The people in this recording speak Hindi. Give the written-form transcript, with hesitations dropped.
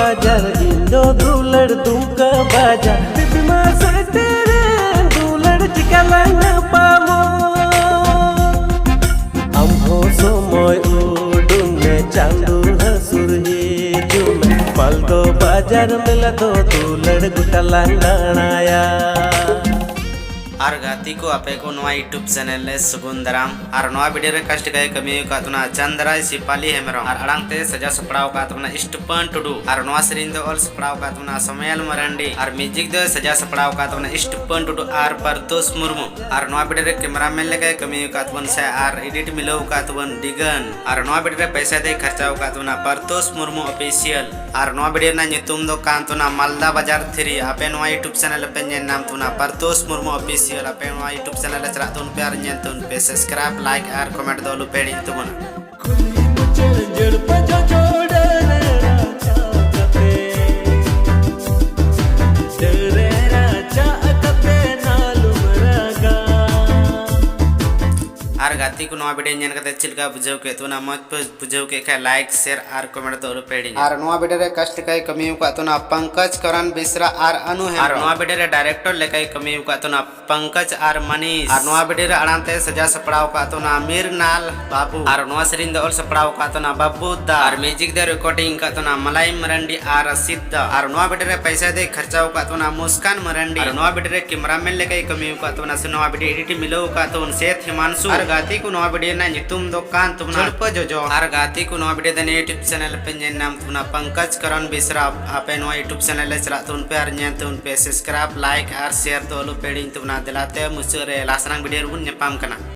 बाजार इंदो दुलड़ दुमका बाजार बिमा सतेरे दुलड़ Chiklana पामो amho somoy udungne chandu hasur hijume paldo bajar mela do dulad gutalan nanaya आर गाती को आपे को नवा यूट्यूब चैनल ले सुगुंदराम आर नवा वीडियो रे कष्ट गए कमी का तुना चंद्राय सिपाली हेमरम आर अड़ांग ते सजा सपड़ाव का तुना इष्टपन टुडू आर नवा सरिंद ऑल सपड़ाव का तुना समयल मरंडी आर म्यूजिक दो सजा सपड़ाव का तुना इष्टपन टुडू आर परतोष मुर्मू आर नवा वीडियो रे कैमरामैन ले गए कमी का तुन से आर एडिट मिलो का तुन डिगन आर नवा वीडियो रे पैसा दे खर्चाव का तुना परतोष मुर्मू ऑफिशियल आर नवा वीडियो ना nyutum do kan tuna Malda बाजार 3 आपे नवा यूट्यूब चैनल पे नाम तुना परतोष मुर्मू ऑफिशियल आपे नवा यूट्यूब चैनल चला तुन पे आर तुन पे सब्सक्राइब लाइक और कमेंट दो पेड़ी तुमना आर गाती को नवा वीडियो जन कते चिलका बुझाव के तुना मत बुझाव के खा लाइक शेयर और कमेंट दो पेड़ी आर नवा वीडियो रे कष्ट कई कमी का तुना पंकज करण बिसरा आर अनु है आर नवा वीडियो रे डायरेक्टर ले कई कमी का तुना पंकज आर मनीष आर नवा वीडियो रे अड़ांते सजा सपड़ाव का तुना मीर नाल बाबू आर नवा सरिंद ऑल सपड़ाव का तुना बाबू दा आर म्यूजिक दे रिकॉर्डिंग का तुना मलाई मरंडी आर सिद्धा आर नवा वीडियो रे पैसा दे खर्चाव का तुना मुस्कान मरंडी आर नवा वीडियो रे कैमरामैन ले कई कमी का तुना नवा वीडियो एडिट मिलो का तुन सेठ हिमांशु आर गाती को नवा वीडियो ना तुम दुकान तुम झड़प जो आर गाती को नवा वीडियो दने यूट्यूब चैनल पे नाम तुना पंकज करण बिसरा आपे नवा यूट्यूब चैनल चला तुन पे आर तुन पे सब्सक्राइब लाइक और शेयर दो पेड़ी तुमना दिलाते मुसरे लासनांग वीडियो रुन नेपाम कना।